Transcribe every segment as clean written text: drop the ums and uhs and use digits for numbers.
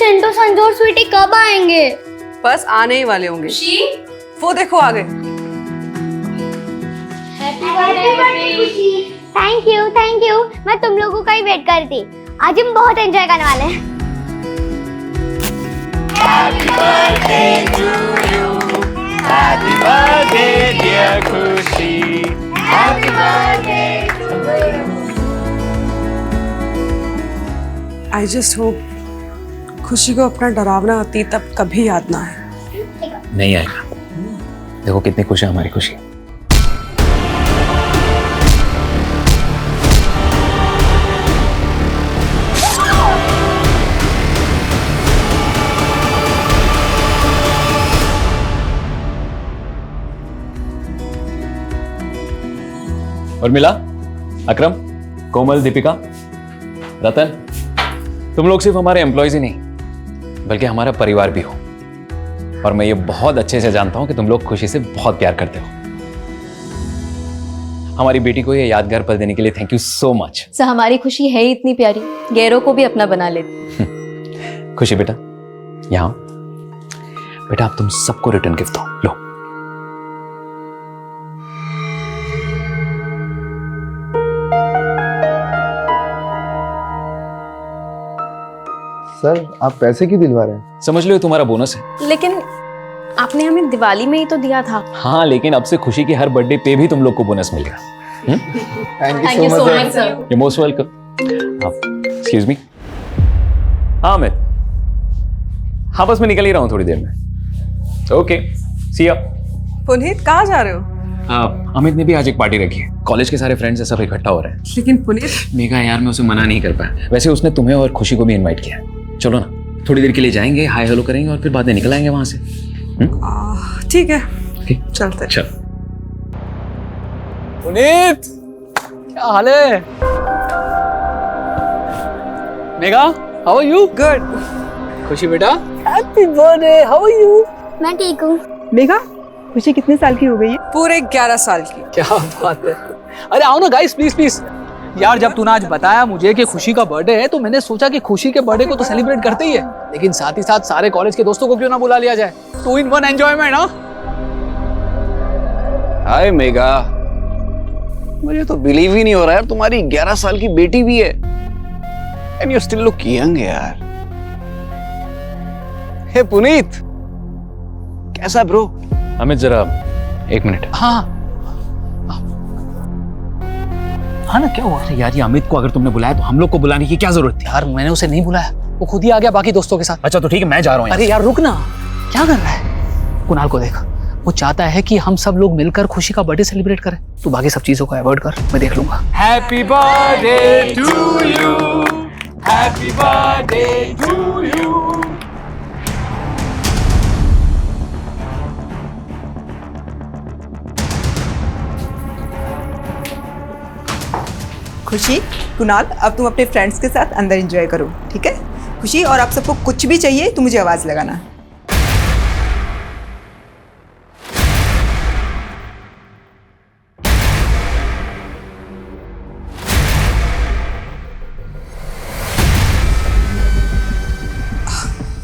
चिंटू, संजू और स्वीटी कब आएंगे? बस आने ही वाले होंगे। वो देखो आ गए। Thank you. मैं तुम लोगों का ही वेट कर रही थी। आज हम बहुत एंजॉय करने वाले हैं। Happy birthday to you. Happy birthday dear Khushi. Happy birthday to you. I just hope खुशी को अपना डरावना अतीत अब कभी याद ना आए। नहीं आएगा। देखो कितनी खुशी है हमारी खुशी। और मिला, अकरम, कोमल, दीपिका, रतन, तुम लोग सिर्फ हमारे एम्प्लॉयज ही नहीं बल्कि हमारा परिवार भी हो। और मैं ये बहुत अच्छे से जानता हूं कि तुम लोग खुशी से बहुत प्यार करते हो। हमारी बेटी को ये यादगार पल देने के लिए thank you so much. Sir, हमारी खुशी है ही इतनी प्यारी, गैरों को भी अपना बना लेती। खुशी बेटा, यहाँ बेटा, आप तुम सबको रिटर्न गिफ्ट दो। लो। सर, आप पैसे क्यों दिलवा रहे हैं? समझ लो ये तुम्हारा बोनस है। लेकिन आपने हमें दिवाली में ही तो दिया था। हाँ, लेकिन अब से खुशी की हर बर्थडे पे भी तुम लोग को बोनस मिलेगा। Thank you so much sir. You most welcome. Excuse me. हाँ अमित, हाँ बस मैं निकल ही रहा हूँ थोड़ी देर में। ओके, सी या। पुनीत कहाँ जा रहे हो? अमित ने भी आज एक पार्टी रखी है। कॉलेज के सारे फ्रेंड्स सब इकट्ठा हो रहे हैं। लेकिन पुनीत, मेघा यार, मैं उसे मना नहीं कर पाया। वैसे उसने तुम्हें और खुशी को भी इनवाइट किया है। चलो ना, थोड़ी देर के लिए जाएंगे, हाय हेलो करेंगे और फिर बाद में निकल आएंगे वहां से। ठीक है, ठीक, चलते। चल। पुनीत, क्या हाल है? Megha, how are you? Good. Khushi बेटा, happy birthday, how are you? मैं ठीक हूँ। मेघा, खुशी कितने साल की हो गई है? पूरे 11 साल की। क्या बात है। अरे आओ ना गाइस, प्लीज प्लीज। यार जब तूने आज बताया मुझे कि खुशी का बर्थडे है तो मैंने सोचा कि खुशी के बर्थडे को तो सेलिब्रेट करते ही है, लेकिन साथ ही साथ सारे कॉलेज के दोस्तों को क्यों ना बुला लिया जाए। 2 in 1 एंजॉयमेंट। हाँ, हाय मेघा, मुझे तो बिलीव ही नहीं हो रहा है तुम्हारी 11 साल की बेटी भी है। And you still look young यार। हे पुनीत, कैसा ब्रो? अमित जरा 1 मिनट। हाँ हाँ ना, क्या हुआ? अरे यार, ये अमित को अगर तुमने बुलाया तो हम लोग को बुलाने की क्या जरूरत थी? यार मैंने उसे नहीं बुलाया, वो खुद ही आ गया बाकी दोस्तों के साथ। अच्छा तो ठीक है, मैं जा रहा हूँ। अरे यार रुक ना, क्या कर रहा है? कुणाल को देख, वो चाहता है कि हम सब लोग मिलकर खुशी का बर्थडे सेलिब्रेट करें। तू बाकी सब चीजों को अवॉइड कर, मैं देख लूंगा। Happy birthday to you. Happy birthday to you. खुशी, कुणाल, अब तुम अपने फ्रेंड्स के साथ अंदर एंजॉय करो, ठीक है? खुशी, और आप सबको कुछ भी चाहिए तो मुझे आवाज लगाना।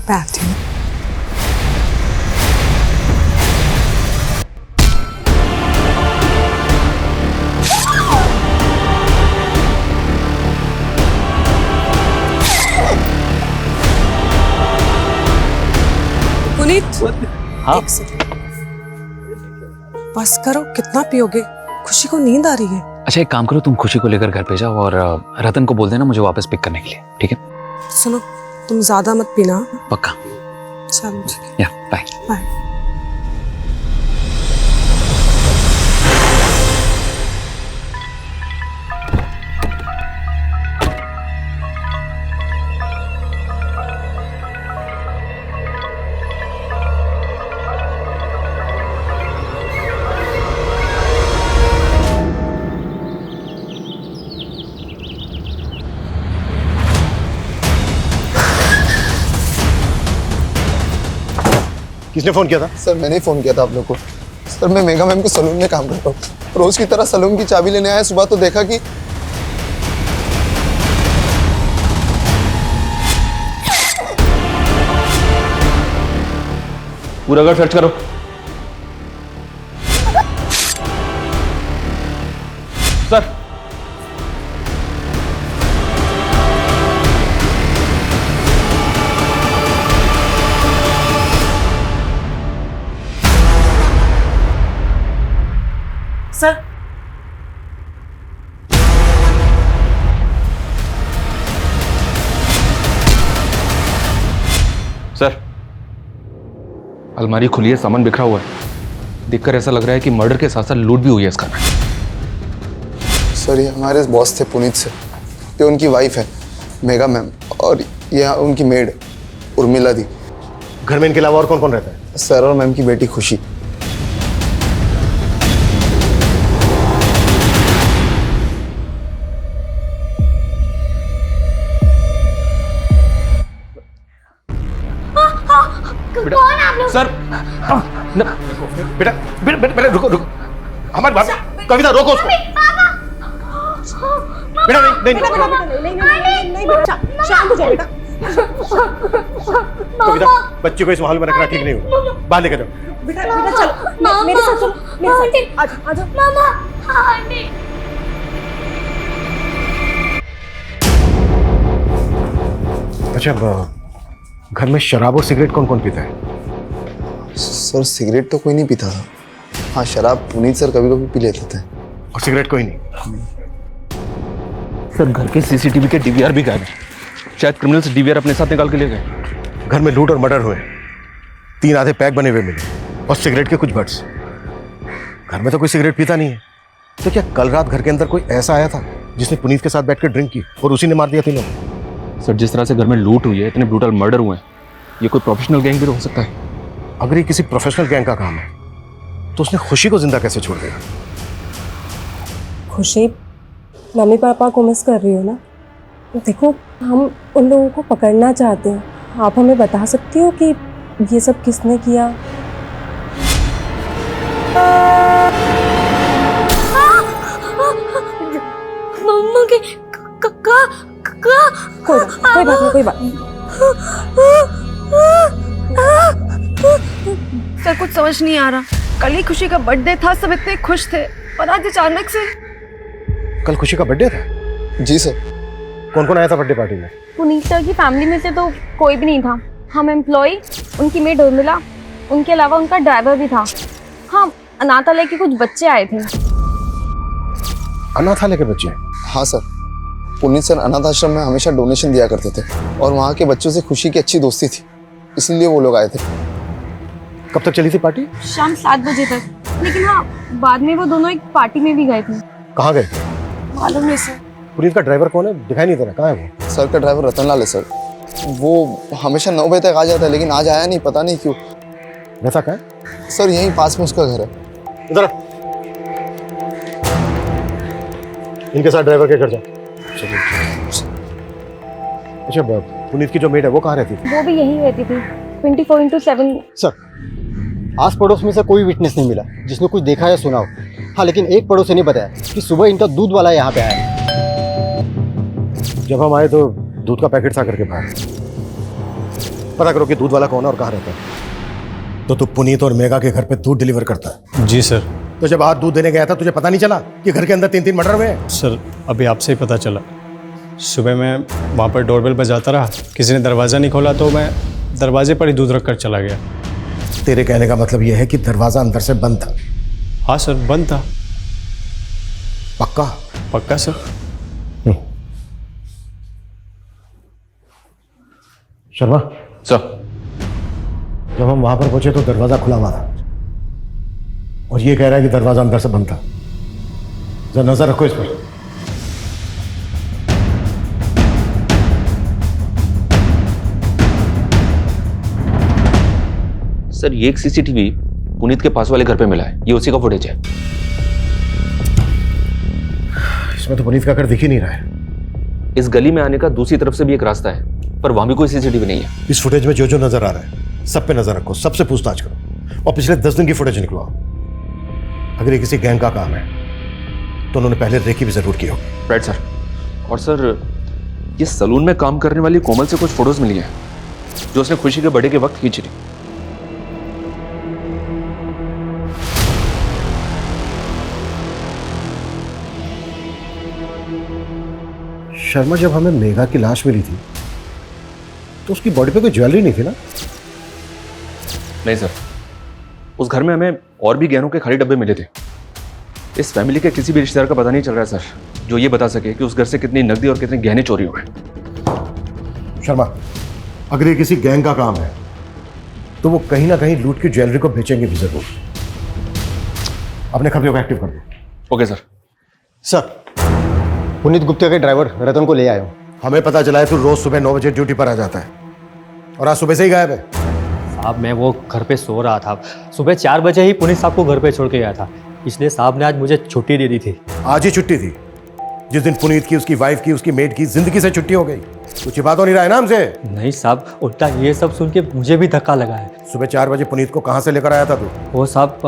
बैठ। पुनीत, हाँ? एक सेकंड। बस करो, कितना पियोगे? खुशी को नींद आ रही है। अच्छा एक काम करो, तुम खुशी को लेकर घर पे जाओ और रतन को बोल देना मुझे वापस पिक करने के लिए, ठीक है? सुनो, तुम ज्यादा मत पीना। पक्का? चलो ठीक है, या बाय। बाय। किसने फोन किया था? सर मैंने ही फ़ोन किया था आप लोग को। सर मैं मेघा मैम के सलून में काम करता हूँ। रोज़ की तरह सलून की चाबी लेने आया, सुबह तो देखा कि पूरा घर सर्च करो। सर, सर सर, अलमारी खुली है, सामान बिखरा हुआ है। देखकर ऐसा लग रहा है कि मर्डर के साथ साथ लूट भी हुई है इसका। सर ये हमारे बॉस थे पुनीत सर, ये उनकी वाइफ है मेगा मैम, और ये उनकी मेड उर्मिला दी। घर में इनके अलावा और कौन कौन रहता है? सर और मैम की बेटी खुशी। कौन आप लोग? सर, बेटा बेटा बेटा बेटा, रुको रुको, हमारी बात, कविता रोको उसको। बेटा नहीं शांत हो जाओ बेटा। कविता, बच्चे को इस माहौल में रखना ठीक नहीं होगा, बाहर लेकर जाओ। बेटा चलो मेरे साथ चलो, मेरे साथ आ जाओ। मामा, आंटी। अच्छा, घर में शराब और सिगरेट कौन कौन पीता है? सर सिगरेट तो कोई नहीं पीता था, हाँ शराब पुनीत सर कभी कभी पी लेते थे। और सिगरेट कोई नहीं? सर घर के सीसीटीवी के डीवीआर भी गायब है। शायद क्रिमिनल्स डीवीआर अपने साथ निकाल के ले गए। घर में लूट और मर्डर हुए, 3 आधे पैक बने हुए मिले और सिगरेट के कुछ बट्स। घर में तो कोई सिगरेट पीता नहीं है, तो क्या कल रात घर के अंदर कोई ऐसा आया था जिसने पुनीत के साथ बैठकर ड्रिंक की और उसी ने मार दिया तीनों? सर जिस तरह से घर में लूट हुई है, इतने ब्रूटल मर्डर हुए हैं, ये कोई प्रोफेशनल गैंग भी तो हो सकता है। अगर ये किसी प्रोफेशनल गैंग का काम है तो उसने खुशी को जिंदा कैसे छोड़ दिया? खुशी, मम्मी पापा को मिस कर रही हो ना? देखो हम उन लोगों को पकड़ना चाहते हैं, आप हमें बता सकती हो कि ये सब किसने किया? मम्मा के कोई बात नहीं, कोई बात नहीं। सर कुछ समझ नहीं आ रहा। कल ही खुशी का बर्थडे था, सब इतने खुश थे, और आज अचानक से। कल खुशी का बर्थडे था? जी सर। कौन कौन आया था बर्थडे पार्टी में? पुनीत सर की फैमिली में से तो कोई भी नहीं था। हम एम्प्लॉय, उनकी मेड उर्मिला, उनके अलावा उनका ड्राइवर भी था। हाँ, अनाथालय के कुछ बच्चे आए थे। अनाथालय के बच्चे? हाँ सर, पुनीत सर अनाथ आश्रम में हमेशा डोनेशन दिया करते थे और वहाँ के बच्चों से खुशी की अच्छी दोस्ती थी, इसलिए वो लोग आए थे। कब तक चली थी पार्टी? शाम 7 बजे तक, लेकिन हाँ बाद में वो दोनों एक पार्टी में भी गए थे। कहाँ गए थे? मालूम नहीं सर। पुनीत का ड्राइवर कौन है? दिखाई नहीं दे रहा, कहाँ है वो? सर का ड्राइवर रतन लाल है सर, वो हमेशा 9 बजे तक आ जाता है, लेकिन आज आया नहीं, पता नहीं क्यों। वैसा कहाँ है? सर यहीं पास में उसका घर है। इधर इनके साथ ड्राइवर के घर जाओ। अच्छा, पुनीत की जो मेड है वो कहाँ रहती थी? वो भी यहीं रहती थी, 24/7। सर आस पड़ोस में से कोई विटनेस नहीं मिला जिसने कुछ देखा या सुना हो। हाँ, लेकिन एक पड़ोसी ने बताया कि सुबह इनका दूध वाला यहाँ पे आया। जब हम आए तो दूध का पैकेट था करके बाहर। पता करो कि दूध वाला कौन है और कहाँ रहता है। तो तू पुनीत और मेगा के घर पे दूध डिलीवर करता है? जी सर। तो जब आज दूध देने गया था तुझे पता नहीं चला कि घर के अंदर 3 मर्डर हुए हैं? सर अभी आपसे ही पता चला। सुबह मैं वहाँ पर डोरबेल बजाता रहा, किसी ने दरवाज़ा नहीं खोला तो मैं दरवाजे पर ही दूध रख कर चला गया। तेरे कहने का मतलब यह है कि दरवाजा अंदर से बंद था? हाँ सर, बंद था। पक्का? पक्का सर। शर्मा सर, जब हम वहां पर पहुंचे तो दरवाजा खुला हुआ था और ये कह रहा है कि दरवाजा अंदर से बंद था। जरा नजर रखो इस पर। सर ये एक सीसीटीवी पुनीत के पास वाले घर पे मिला है, ये उसी का फुटेज है। इसमें तो पुनीत का घर दिख ही नहीं रहा है। इस गली में आने का दूसरी तरफ से भी एक रास्ता है, पर वहां भी कोई सीसीटीवी नहीं है। इस फुटेज में जो जो नजर आ रहा है सब पे नजर रखो, सबसे पूछताछ करो और पिछले 10 दिन की फुटेज निकलवाओ। अगर ये किसी गैंग का काम है तो उन्होंने पहले रेकी भी जरूर की होगी। Right sir. और सर ये सलून में काम करने वाली कोमल से कुछ फोटोज मिली हैं जो उसने खुशी के बर्थडे के वक्त खींची थी। शर्मा, जब हमें मेघा की लाश मिली थी तो उसकी बॉडी पे कोई ज्वेलरी नहीं थी ना? नहीं सर, उस घर में हमें और भी गहनों के खाली डब्बे मिले थे। इस फैमिली के किसी भी रिश्तेदार का पता नहीं चल रहा है सर, जो ये बता सके कि उस घर से कितनी नकदी और कितने गहने चोरी हुए। शर्मा, अगर ये किसी गैंग का काम है तो वो कहीं ना कहीं लूट की ज्वेलरी को बेचेंगे भी जरूर। अपने खबरों को एक्टिव कर दो। Okay sir. Sir, Puneet Gupta के ड्राइवर रतन को ले आया हूँ। हमें पता चला है तू रोज सुबह 9 बजे ड्यूटी पर आ जाता है और आज सुबह से ही गायब है। साहब मैं वो घर पे सो रहा था, सुबह 4 बजे ही पुनीत साहब को घर पे छोड़ के गया था, इसलिए साहब ने आज मुझे छुट्टी दे दी थी। आज ही छुट्टी थी? जिस दिन पुनीत की, उसकी वाइफ की, उसकी मेड की जिंदगी से छुट्टी हो गई। कुछ छिपा तो नहीं रहा है ना हमसे? नहीं साहब, उल्टा ये सब सुन के मुझे भी धक्का लगा है। सुबह 4 बजे पुनीत को कहाँ से लेकर आया था तू? वो साहब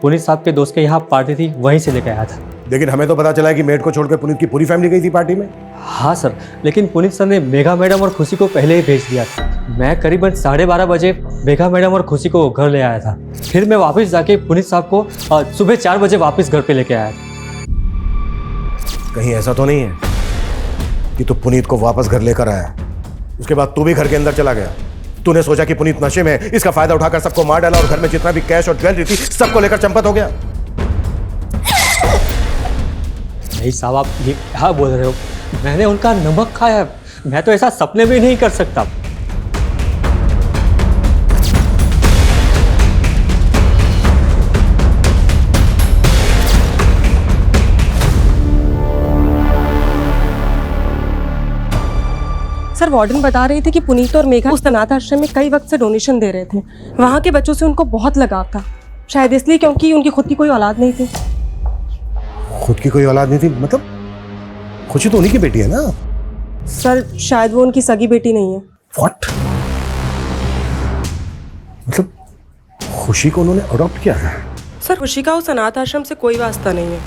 पुनीत साहब के दोस्त के यहाँ पार्टी थी, वहीं से लेकर आया था। लेकिन हमें तो पता चला है कि मेड को छोड़कर पुनीत की पूरी फैमिली गई थी पार्टी में। हाँ सर, लेकिन पुनीत सर ने मेघा मैडम और खुशी को पहले ही भेज दिया था। मैं करीबन 12:30 बजे मेघा मैडम और खुशी को घर ले आया था, फिर मैं वापस जाके पुनीत साहब को सुबह 4 बजे वापस घर पे लेके आया था। कहीं ऐसा तो नहीं है कि तू पुनीत को वापस घर लेकर आया, उसके बाद तू भी घर के अंदर चला गया? तूने सोचा कि पुनीत नशे में, इसका फायदा उठाकर सबको मार डाला और घर में जितना भी कैश और ज्वेलरी थी सबको लेकर चंपत हो गया? नहीं साहब, आप ये क्या बोल रहे हो? मैंने उनका नमक खाया, मैं तो ऐसा सपने में नहीं कर सकता। सर, वार्डन बता रहे थे कि पुनीत और मेघा उस अनाथ आश्रम में कई वक्त से डोनेशन दे रहे थे। वहाँ के बच्चों से उनको बहुत लगाव था, शायद इसलिए क्योंकि उनकी खुद की कोई औलाद नहीं थी। खुद की कोई औलाद नहीं थी मतलब? खुशी तो उन्हीं की बेटी है ना? सर, शायद वो उनकी सगी बेटी नहीं है। What? मतलब खुशी को उन्होंने अडॉप्ट किया है? सर, खुशी का उस अनाथ आश्रम से कोई वास्ता नहीं है।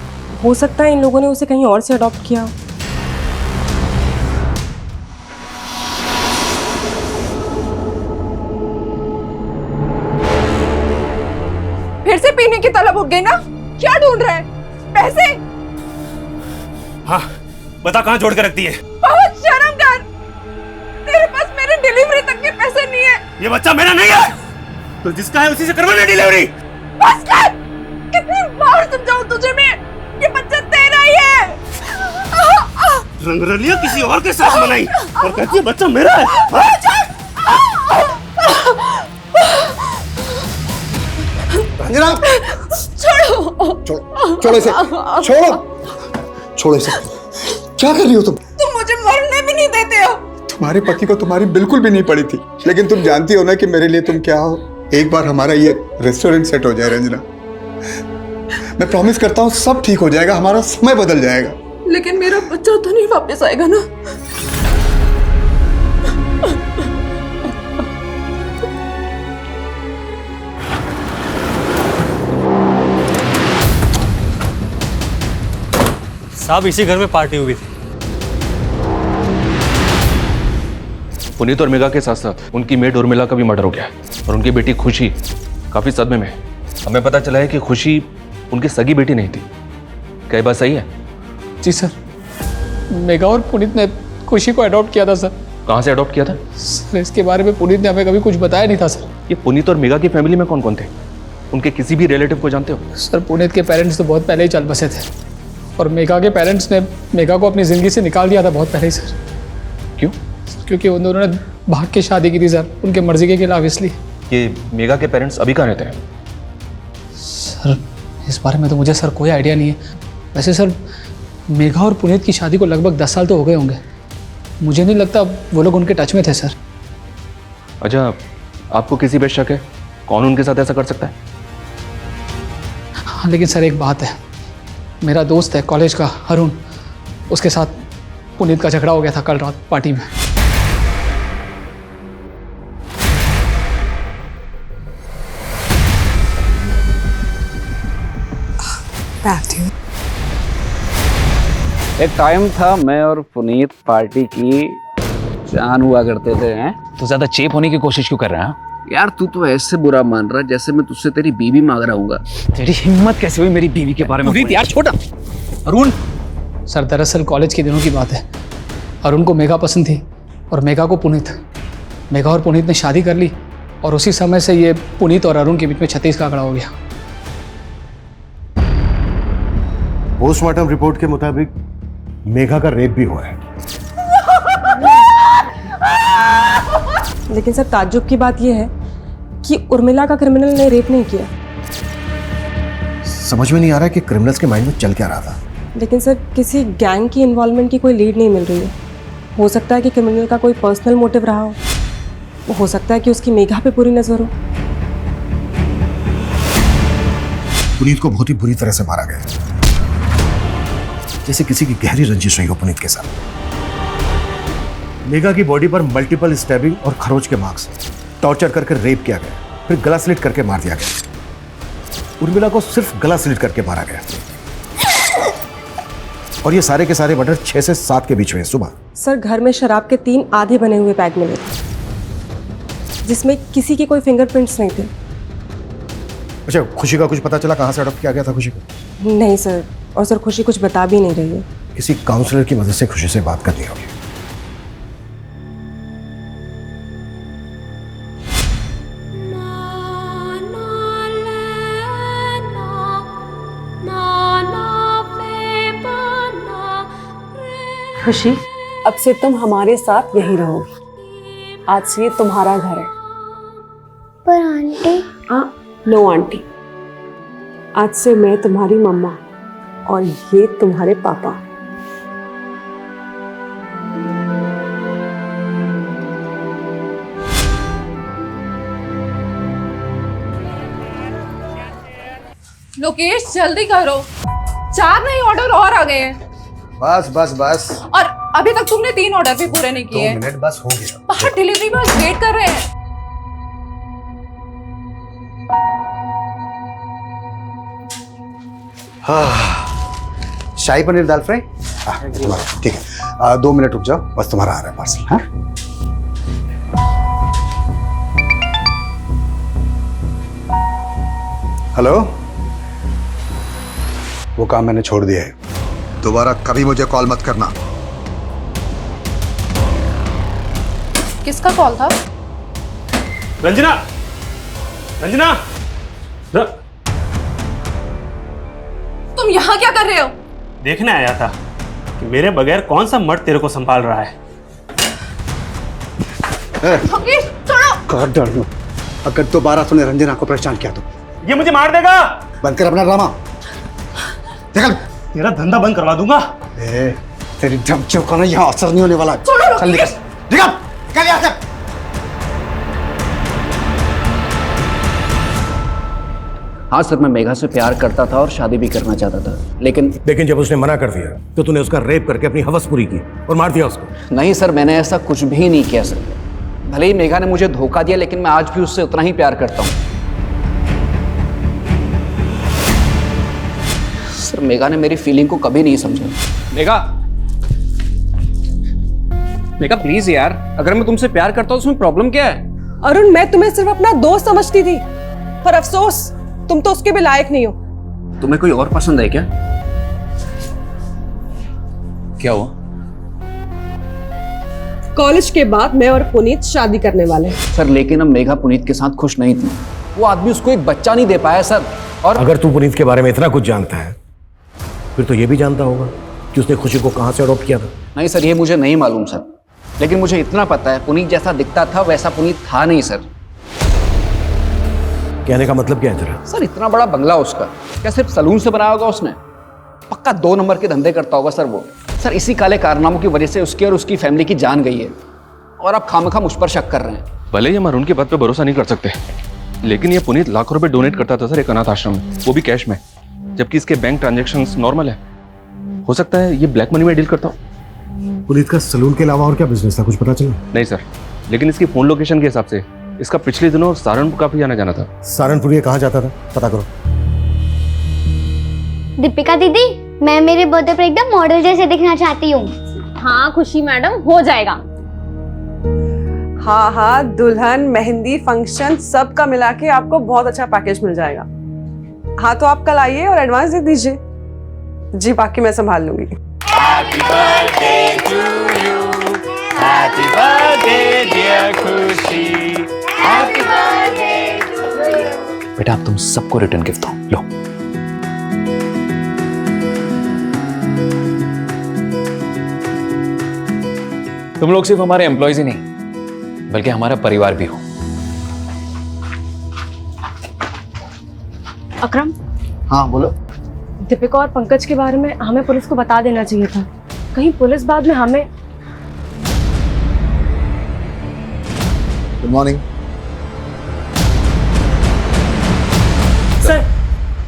हो सकता है इन लोगों ने उसे कहीं और से अडॉप्ट किया हो। फिर से पीने की तलब उठ गई ना? क्या ढूंढ रहा है? पैसे? हाँ, बता कहाँ जोड़ कर रखती है? बहुत शर्म कर, तेरे पास मेरे डिलीवरी तक के पैसे नहीं है। ये बच्चा मेरा नहीं है, तो जिसका है उसी से करवाना डिलीवरी। बस कर, कितनी बार समझाऊं तुझे मैं, ये बच्चा तेरा ही है। रंगरलिया किसी और के साथ मनाई और कहती है बच्चा मेरा है। रंजना, छोड़ो, छोड़ो इसे, छोड़ो इसे। क्या कर रही हो तुम? तुम मुझे मरने भी नहीं देते हो। तुम्हारे पति को तुम्हारी बिल्कुल भी नहीं पड़ी थी, लेकिन तुम जानती हो ना कि मेरे लिए तुम क्या हो। एक बार हमारा ये रेस्टोरेंट सेट हो जाए रंजना, मैं प्रॉमिस करता हूँ सब ठीक हो जाएगा, हमारा समय बदल जाएगा। लेकिन मेरा बच्चा तो नहीं वापस आएगा ना? साहब, इसी घर में पार्टी हुई थी। पुनीत और मेघा के साथ साथ उनकी मेड उर्मिला का भी मर्डर हो गया और उनकी बेटी खुशी काफी सदमे में। हमें पता चला है कि खुशी उनकी सगी बेटी नहीं थी। क्या बात सही है? जी सर, मेघा और पुनीत ने खुशी को अडॉप्ट किया था सर। कहाँ से अडॉप्ट किया था? सर, इसके बारे में पुनीत ने हमें कभी कुछ बताया नहीं था सर। ये पुनीत और मेघा की फैमिली में कौन कौन थे? उनके किसी भी रिलेटिव को जानते हो? सर, पुनीत के पेरेंट्स तो बहुत पहले ही चल बसे थे और मेघा के पेरेंट्स ने मेघा को अपनी ज़िंदगी से निकाल दिया था बहुत पहले ही सर। क्यों? क्योंकि उन दोनों ने भाग के शादी की थी सर, उनके मर्जी के खिलाफ। इसलिए ये मेघा के पेरेंट्स अभी कहाँ रहते हैं? सर, इस बारे में तो मुझे सर कोई आइडिया नहीं है। वैसे सर, मेघा और पुनीत की शादी को लगभग 10 साल तो हो गए होंगे। मुझे नहीं लगता वो लोग उनके टच में थे सर। अच्छा, आपको किसी पे शक है? कौन उनके साथ ऐसा कर सकता है? हाँ, लेकिन सर एक बात है, मेरा दोस्त है कॉलेज का अरुण, उसके साथ पुनीत का झगड़ा हो गया था कल रात पार्टी में। एक टाइम था मैं और पुनीत पार्टी की जान हुआ करते थे। हैं तो ज्यादा चेप होने की कोशिश क्यों कर रहा है? यार, तू तो ऐसे बुरा मान रहा है जैसे मैं तुझसे तेरी बीवी मांग रहा हूँ। तेरी हिम्मत कैसे हुई मेरी बीवी के बारे में? पुनीत यार, छोटा अरुण। सर, दरअसल कॉलेज के दिनों की बात है, अरुण को मेघा पसंद थी और मेघा को पुनीत। मेघा और पुनीत ने शादी कर ली और उसी समय से ये पुनीत और अरुण के बीच में 36 का आंकड़ा हो गया। पोस्टमार्टम रिपोर्ट के मुताबिक मेघा का रेप भी हुआ है। लेकिन सर ताज्जुब की बात यह है कि उर्मिला का क्रिमिनल ने रेप नहीं किया। समझ में नहीं आ रहा है कि क्रिमिनल्स के माइंड में चल क्या रहा था। लेकिन सर किसी गैंग की इन्वॉल्वमेंट की कोई लीड नहीं मिल रही है। हो सकता है कि क्रिमिनल का कोई पर्सनल मोटिव रहा हो सकता है कि उसकी मेघा पे पूरी नजर हो। पुनीत को बहुत ही बुरी तरह से मारा गया, जैसे किसी की गहरी रंजिश रही हो पुनीत के साथ। मेघा की बॉडी पर मल्टीपल स्टैबिंग और खरोच के मार्क्स, टॉर्चर करके रेप किया गया, फिर गला स्लिट करके मार दिया गया। उर्मिला को सिर्फ गला स्लिट करके मारा गया और ये सारे के सारे मर्डर 6 से 7 के बीच में सुबह। सर घर में शराब के 3 आधे बने हुए पैक मिले थे जिसमें किसी के कोई फिंगरप्रिंट्स नहीं थे। अच्छा, खुशी का कुछ पता चला कहाँ से अडॉप्ट किया गया था खुशी को? नहीं सर, और सर खुशी कुछ बता भी नहीं रही है। किसी काउंसलर की मदद से खुशी से बात करनी होगी। खुशी, अब से तुम हमारे साथ यहीं रहोगी। आज से ये तुम्हारा घर है। पर आंटी? नो आंटी, आज से मैं तुम्हारी मम्मा और ये तुम्हारे पापा। लोकेश जल्दी करो, 4 नए ऑर्डर और आ गए हैं। बस बस बस। और अभी तक तुमने 3 ऑर्डर भी पूरे नहीं किए। 2 मिनट बस हो गया। बाहर डिलीवरी बॉय वेट कर रहे हैं। शाही पनीर दाल फ्राई। ठीक है, 2 मिनट रुक जाओ, बस तुम्हारा आ रहा है पार्सल। हाँ, हेलो, वो काम मैंने छोड़ दिया है। दोबारा कभी मुझे कॉल मत करना। किसका कॉल था? रंजना, रंजना, तुम यहाँ क्या कर रहे हो? देखने आया था कि मेरे बगैर कौन सा मर्द तेरे को संभाल रहा है। लोकेश छोड़ो। कर डर लो, अगर दोबारा तूने रंजना को परेशान किया तो ये मुझे मार देगा। बंद कर अपना ड्रामा। निकल, तेरा धंधा बंद करवा दूंगा। तेरी धमकियों का ना यहाँ असर नहीं होने वाला। चल निकल, निकल, निकल यहाँ से। हाँ सर, मैं मेघा से प्यार करता था और शादी भी करना चाहता था, लेकिन जब उसने मना कर दिया तो तूने उसका रेप करके अपनी हवस पूरी की और मार दिया उसको। नहीं सर, मैंने ऐसा कुछ भी नहीं किया सर। भले ही मेघा ने मुझे धोखा दिया, लेकिन मैं आज भी उससे उतना ही प्यार करता हूँ। सर, मेघा ने मेरी फीलिंग को कभी नहीं समझा। मेघा, मेघा प्लीज यार, अगर मैं तुमसे प्यार करता हूँ उसमें प्रॉब्लम क्या है? अरुण, मैं तुम्हें सिर्फ अपना दोस्त समझती थी, पर अफसोस तुम तो उसके भी लायक नहीं हो। तुम्हें कोई और पसंद है क्या? क्या हुआ? कॉलेज के बाद मैं और पुनीत शादी करने वाले हैं। सर, लेकिन अब मेघा पुनीत के साथ खुश नहीं थी। वो आदमी उसको एक बच्चा नहीं दे पाया सर। और अगर तू पुनीत के बारे में इतना कुछ जानता है फिर तो ये भी जानता होगा कि उसने खुशी को कहां से अडॉप्ट किया था। नहीं सर, ये मुझे नहीं मालूम सर, लेकिन मुझे इतना पता है पुनीत जैसा दिखता था वैसा पुनीत था नहीं सर। कहने का मतलब क्या है तेरा? सर, इतना बड़ा बंगला उसका, क्या सिर्फ सलून से बनाया होगा उसने? पक्का 2 नंबर के धंधे करता होगा सर वो। सर, इसी काले कारनामों की वजह से उसकी और उसकी फैमिली की जान गई है और आप खामखा मुझ पर शक कर रहे हैं। भले ही हम अरुण की बात पे भरोसा नहीं कर सकते, लेकिन ये पुनीत लाखों रुपए डोनेट करता था सर एक अनाथ आश्रम में, वो भी कैश में, जबकि इसके बैंक ट्रांजैक्शंस नॉर्मल है। हो सकता है ये ब्लैक मनी में डील करता हो। पुनीत का सलून के अलावा और क्या बिजनेस था, कुछ पता चला? नहीं सर, लेकिन इसकी फोन लोकेशन के हिसाब से इसका पिछले दिनों सहारनपुर काफी आना जाना था। सहारनपुर ये कहाँ जाता था पता करो। दीपिका दीदी, मैं मेरे बर्थडे पर एकदम मॉडल जैसे दिखना चाहती हूँ। हाँ खुशी मैडम, हो जाएगा। हाँ हाँ, दुल्हन, मेहंदी, फंक्शन सब का मिला के आपको बहुत अच्छा पैकेज मिल जाएगा। हाँ तो आप कल आइए और एडवांस दे दीजिए। जी, बाकी मैं संभाल लूंगी। Happy birthday to you. Happy birthday dear खुशी, Happy birthday to you। बेटा अब तुम सबको रिटर्न गिफ्ट दो, लो। तुम लोग सिर्फ हमारे एम्प्लॉयज ही नहीं बल्कि हमारा परिवार भी हो। अकरम, हाँ बोलो। दीपिका और पंकज के बारे में हमें पुलिस को बता देना चाहिए था। कहीं पुलिस बाद में हमें। Good morning.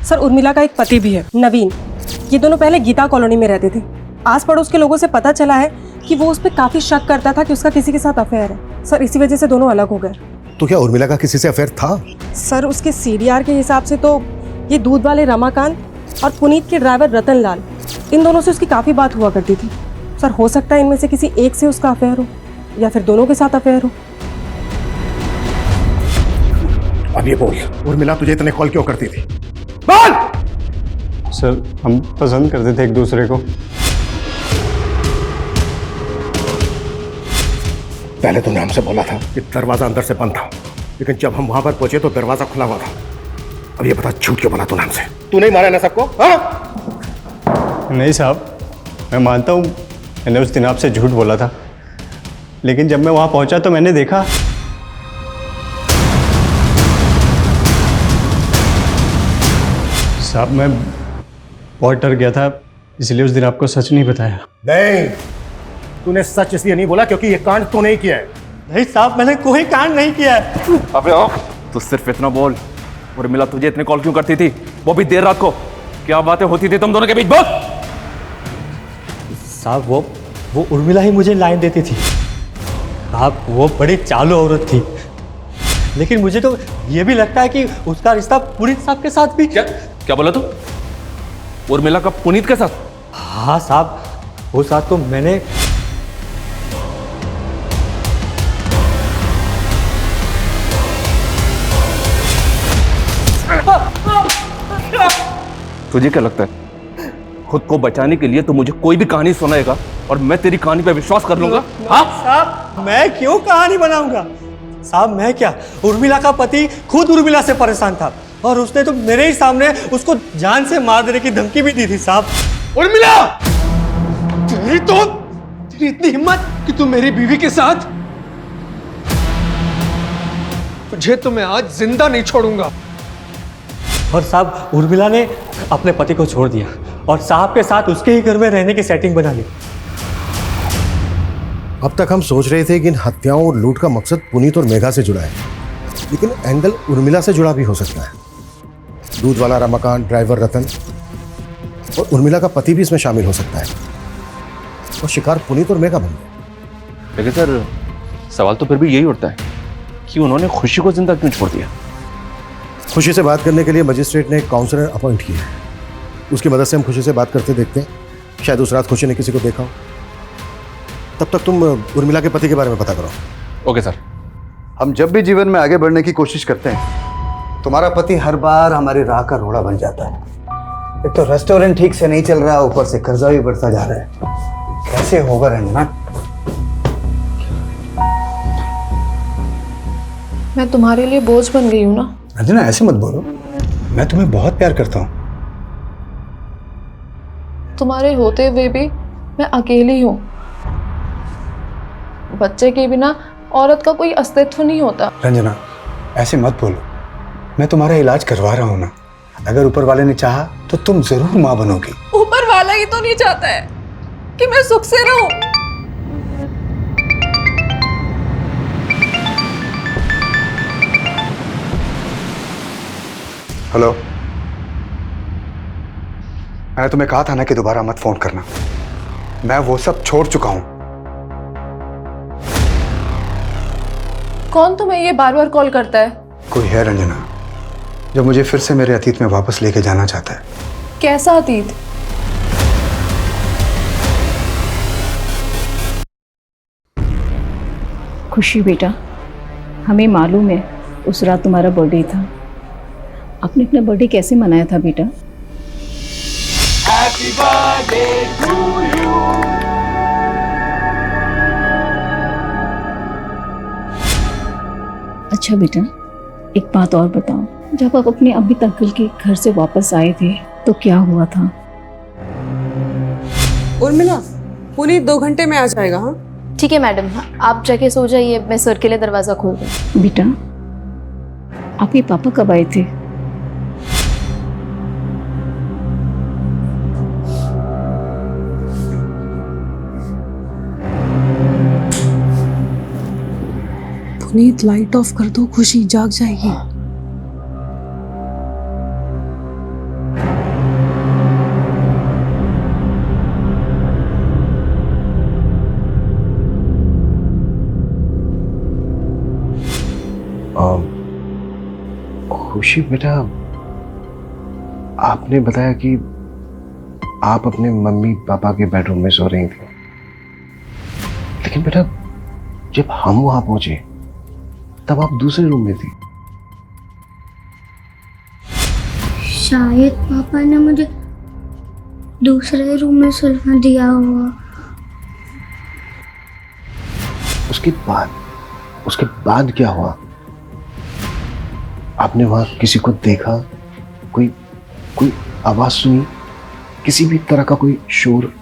सर उर्मिला का एक पति भी है, नवीन। ये दोनों पहले गीता कॉलोनी में रहते थे। आस पड़ोस के लोगों से पता चला है कि वो उस पर काफी शक करता था कि उसका किसी के साथ अफेयर है। सर इसी वजह से दोनों अलग हो गए। तो क्या उर्मिला का किसी से अफेयर था? सर उसके सीडीआर के हिसाब से तो ये दूध वाले रमाकांत और पुनीत के ड्राइवर रतन लाल, इन दोनों से उसकी काफी बात हुआ करती थी। सर हो सकता है इनमें से किसी एक से उसका अफेयर हो या फिर दोनों के साथ अफेयर हो। अब ये बोल, उर्मिला तुझे इतने कॉल क्यों करती थी? बोल! सर हम पसंद करते थे एक दूसरे को। पहले तूने हमसे बोला था कि दरवाजा अंदर से बंद था, लेकिन जब हम वहां पर पहुंचे तो दरवाजा खुला हुआ था। अब ये बता झूठ क्यों बोला तूने हमसे? तू नहीं मारा ना सबको? हाँ? नहीं साहब, मैं मानता हूँ मैंने उस दिन आपसे झूठ बोला था, लेकिन जब मैं वहाँ पहुँचा तो मैंने देखा साहब मैं बहुत डर गया था, इसलिए उस दिन आपको सच नहीं बताया। नहीं, तूने सच इसलिए नहीं बोला क्योंकि ये कांड तो नहीं किया है। नहीं साहब, मैंने कोई कांड नहीं किया है। अबे आओ, तू सिर्फ इतना बोल, उर्मिला तुझे इतने कॉल क्यों करती थी, वो भी देर रात को? क्या बातें होती थी तुम दोनों के बीच? बोल। साहब वो उर्मिला ही मुझे लाइन देती थी। साहब वो बड़ी चालू औरत थी, लेकिन मुझे तो ये भी लगता है कि उसका रिश्ता पुनीत साहब के साथ भी। क्या बोला तू? उर्मिला का पुनीत के साथ? हाँ साहब, वो साथ तो मैंने। तुझे क्या लगता है खुद को बचाने के लिए तू मुझे कोई भी कहानी सुनाएगा और मैं तेरी कहानी पे विश्वास कर लूंगा? हाँ साहब, मैं क्यों कहानी बनाऊंगा? साहब मैं क्या, उर्मिला का पति खुद उर्मिला से परेशान था और उसने तो मेरे ही सामने उसको जान से मार देने की धमकी भी दी थी। साहब उर्मिला, तेरी इतनी हिम्मत कि तू मेरी बीवी के साथ? तुझे तो मैं आज जिंदा नहीं छोड़ूंगा। और साहब उर्मिला ने अपने पति को छोड़ दिया और साहब के साथ उसके ही घर में रहने की सेटिंग बना ली। अब तक हम सोच रहे थे कि इन हत्याओं और लूट का मकसद पुनीत और मेघा से जुड़ा है, लेकिन एंगल उर्मिला से जुड़ा भी हो सकता है। दूध वाला रमाकांत, ड्राइवर रतन और उर्मिला का पति भी इसमें शामिल हो सकता है और शिकार पुनीत और मेघा बन गए। लेकिन सर सवाल तो फिर भी यही उठता है कि उन्होंने खुशी को जिंदा क्यों छोड़ दिया? खुशी से बात करने के लिए मजिस्ट्रेट ने एक काउंसलर अपॉइंट किया है। उसकी मदद से हम खुशी से बात करते देखते हैं। शायद उस रात खुशी ने किसी को देखा हो। तब तक तुम उर्मिला के पति के बारे में पता करो। Okay sir. हम जब भी जीवन में आगे बढ़ने की कोशिश करते हैं, तुम्हारा पति हर बार हमारी राह का रोड़ा बन जाता है। एक तो रेस्टोरेंट ठीक से नहीं चल रहा, ऊपर से कर्जा भी बढ़ता जा रहा है। कैसे होगा रंजना? मैं तुम्हारे लिए बोझ बन गई हूँ ना। रंजना ऐसे मत बोलो, मैं तुम्हें बहुत प्यार करता हूँ। तुम्हारे होते हुए भी मैं अकेली हूँ। बच्चे के बिना औरत का कोई अस्तित्व नहीं होता। रंजना ऐसे मत बोलो, मैं तुम्हारा इलाज करवा रहा हूँ ना। अगर ऊपर वाले ने चाहा तो तुम जरूर माँ बनोगी। ऊपर वाला ही तो नहीं चाहता है कि मैं सुख से रहूं। हेलो, मैंने तुम्हें कहा था ना कि दोबारा मत फोन करना। मैं वो सब छोड़ चुका हूं। कौन तुम्हें ये बार बार कॉल करता है? कोई है रंजना जो मुझे फिर से मेरे अतीत में वापस लेके जाना चाहता है। कैसा अतीत? खुशी बेटा, हमें मालूम है उस रात तुम्हारा बर्थडे था। आपने अपना बर्थडे कैसे मनाया था बेटा? Happy birthday to you. अच्छा बेटा, एक बात और बताओ, जब आप अपने अमित अंकल के घर से वापस आए थे तो क्या हुआ था? उर्मिला, पुनीत 2 घंटे में आ जाएगा। हाँ ठीक है मैडम, आप जाके सो जाइए, मैं सर के लिए दरवाज़ा खोल दूँ। बेटा, आपके पापा कब आए थे? पुनीत लाइट ऑफ कर दो, खुशी जाग जाएगी। खुशी बेटा, आपने बताया कि आप अपने मम्मी पापा के बेडरूम में सो रही थी, लेकिन बेटा जब हम वहां पहुंचे तब आप दूसरे रूम में थी। शायद पापा ने मुझे दूसरे रूम में सुलवा दिया होगा। उसके बाद क्या हुआ? आपने वहां किसी को देखा? कोई आवाज सुनी? किसी भी तरह का कोई शोर?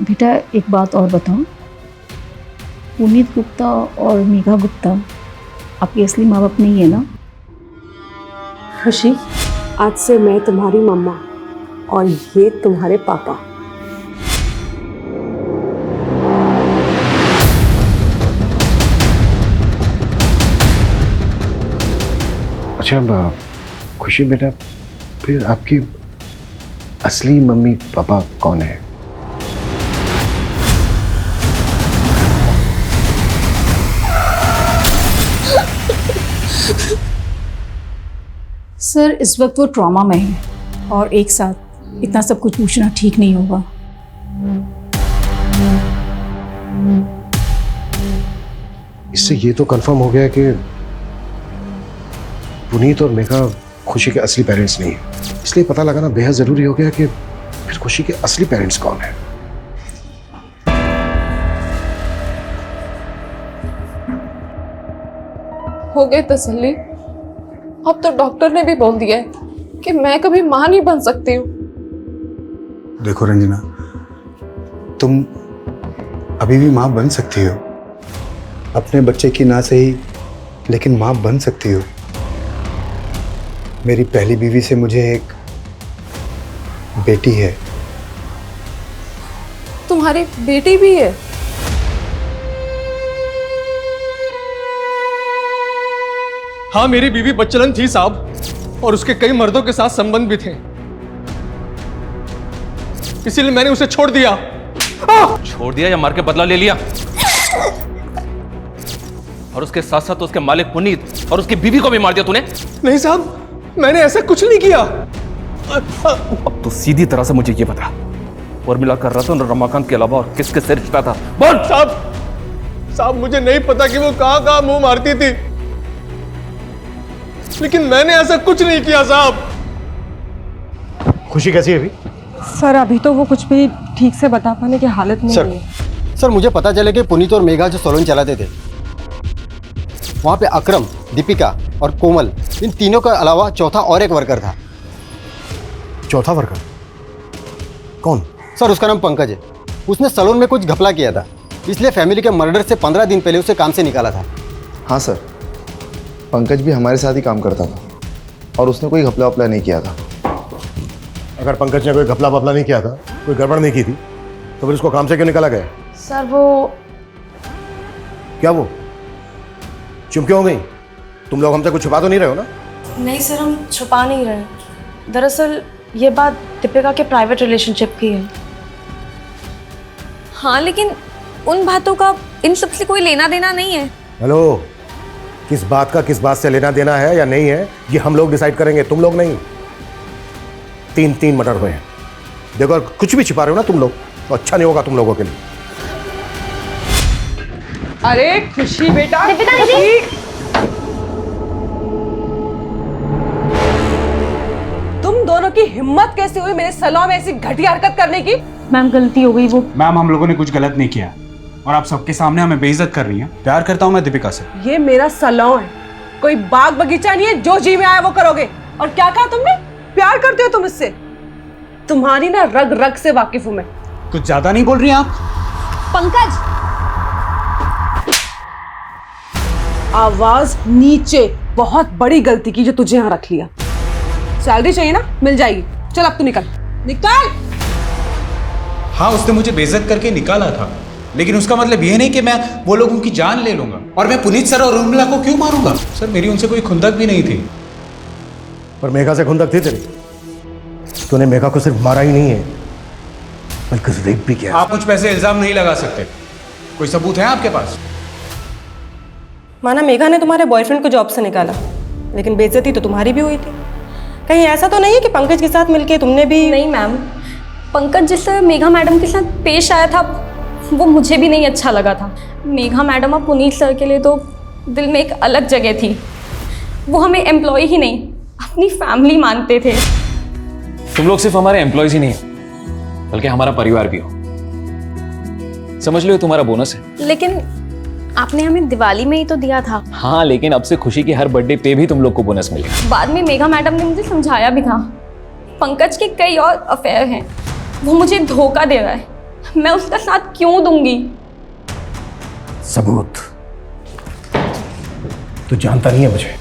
बेटा एक बात और बताओ, पुनीत गुप्ता और मेघा गुप्ता आपकी असली माँ बाप नहीं है ना? खुशी, आज से मैं तुम्हारी मम्मा और ये तुम्हारे पापा। अच्छा खुशी बेटा, फिर आपकी असली मम्मी पापा कौन है? सर इस वक्त वो ट्रॉमा में है और एक साथ इतना सब कुछ पूछना ठीक नहीं होगा। इससे ये तो कंफर्म हो गया कि पुनीत और मेघा खुशी के असली पेरेंट्स नहीं है, इसलिए पता लगाना बेहद जरूरी हो गया कि फिर खुशी के असली पेरेंट्स कौन है। हो गई तसल्ली। अब तो डॉक्टर ने भी बोल दिया है कि मैं कभी मां नहीं बन सकती हूँ। देखो रंजना, तुम अभी भी मां बन सकती हो, अपने बच्चे की ना सही लेकिन मां बन सकती हो। मेरी पहली बीवी से मुझे एक बेटी है। तुम्हारी बेटी भी है? हाँ, मेरी बीवी बच्चलन थी साहब, और उसके कई मर्दों के साथ संबंध भी थे, इसीलिए मैंने उसे छोड़ दिया। छोड़ दिया या मार के बदला ले लिया? और उसके साथ साथ उसके मालिक पुनीत और उसकी बीवी को भी मार दिया तूने? नहीं साहब, मैंने ऐसा कुछ नहीं किया। अब तो सीधी तरह से मुझे ये बता, उर्मिला का रतन और रमाकांत के अलावा और किसके से रिश्ता था? बोल। साहब मुझे नहीं पता कि वो कहां मुंह मारती थी, लेकिन मैंने ऐसा कुछ नहीं किया साहब। खुशी कैसी है अभी? सर अभी तो वो कुछ भी ठीक से बता पाने की हालत में नहीं है। सर मुझे पता चला कि पुनीत और मेघा जो सैलून चलाते थे, वहाँ पे अकरम, दीपिका और कोमल, इन तीनों के अलावा चौथा और एक वर्कर था। चौथा वर्कर कौन? सर उसका नाम पंकज है। उसने सैलून में कुछ घपला किया था, इसलिए फैमिली के मर्डर से 15 दिन पहले उसे काम से निकाला था। हाँ सर, पंकज भी हमारे साथ ही काम करता था और उसने कोई घपला वपला नहीं किया था। अगर पंकज ने कोई घपला वपला नहीं किया था, कोई गड़बड़ नहीं की थी, तो फिर उसको काम से क्यों निकाला गया? सर वो क्या वो चुप क्यों हो गई? तुम लोग हमसे कुछ छुपा तो नहीं रहे हो ना? नहीं सर, हम छुपा नहीं रहे। दरअसल ये बात दीपिका के प्राइवेट रिलेशनशिप की है। हाँ, लेकिन उन बातों का इन सब से कोई लेना देना नहीं है। हेलो, किस बात का किस बात से लेना देना है या नहीं है, ये हम लोग डिसाइड करेंगे, तुम लोग नहीं। 3 मर्डर हुए हैं। देखो अगर कुछ भी छिपा रहे हो ना तुम लोग, तो अच्छा नहीं होगा तुम लोगों के लिए। अरे खुशी बेटा, दीपिका दीदी, तुम दोनों की हिम्मत कैसे हुई मेरे सलून में ऐसी घटिया हरकत करने की? मैम गलती हो गई। वो मैम हम लोगों ने कुछ गलत नहीं किया और आप सबके सामने हमें बेइज्जत कर रही हैं। प्यार करता हूँ मैं दीपिका से। ये मेरा सलून है, कोई बाग बगीचा नहीं है जो जी में आया वो करोगे। और क्या कहा तुमने? प्यार करते हो तुम इससे? तुम्हारी ना रग रग से वाकिफ हूं मैं। कुछ ज्यादा नहीं बोल रही आप? पंकज, आवाज नीचे। बहुत बड़ी गलती की जो तुझे यहाँ रख लिया। सैलरी चाहिए ना, मिल जाएगी। चल अब तू निकल निकल। हाँ, उसने मुझे बेइज्जत करके निकाला था, लेकिन उसका मतलब ये नहीं कि मैं वो लोगों की जान ले लूंगा। और मैं पुनीत सर और उर्मिला को क्यों मारूंगा? सर मेरी उनसे कोई खुंदक भी नहीं थी। पर मेघा से खुंदक थी तेरी? तूने मेघा को सिर्फ मारा ही नहीं है बल्कि रेप भी किया। आप मुझ पे ऐसे इल्जाम नहीं लगा सकते। कोई सबूत है आपके पास? माना मेघा ने तुम्हारे बॉयफ्रेंड को जॉब से निकाला, लेकिन बेइज्जती तो तुम्हारी भी हुई थी। कहीं ऐसा तो नहीं है कि पंकज के साथ मिलके तुमने भी? नहीं मैम, पंकज जिस तरह मेघा मैडम के साथ पेश आया था वो मुझे भी नहीं अच्छा लगा था। मेघा मैडम और पुनीत सर के लिए तो दिल में एक अलग जगह थी। वो हमें एम्प्लॉय ही नहीं अपनी फैमिली मानते थे। तुम लोग सिर्फ हमारे एम्प्लॉयज ही नहीं हो, बल्कि हमारा परिवार भी हो। समझ लो तुम्हारा बोनस है। लेकिन आपने हमें दिवाली में ही तो दिया था। हाँ, लेकिन अब से खुशी की हर बर्थडे पे भी तुम लोग को बोनस मिलेगा। बाद में मेघा मैडम ने मुझे समझाया भी था, पंकज के कई और अफेयर हैं, वो मुझे धोखा दे रहा है, मैं उसका साथ क्यों दूंगी? सबूत? तू जानता नहीं है मुझे।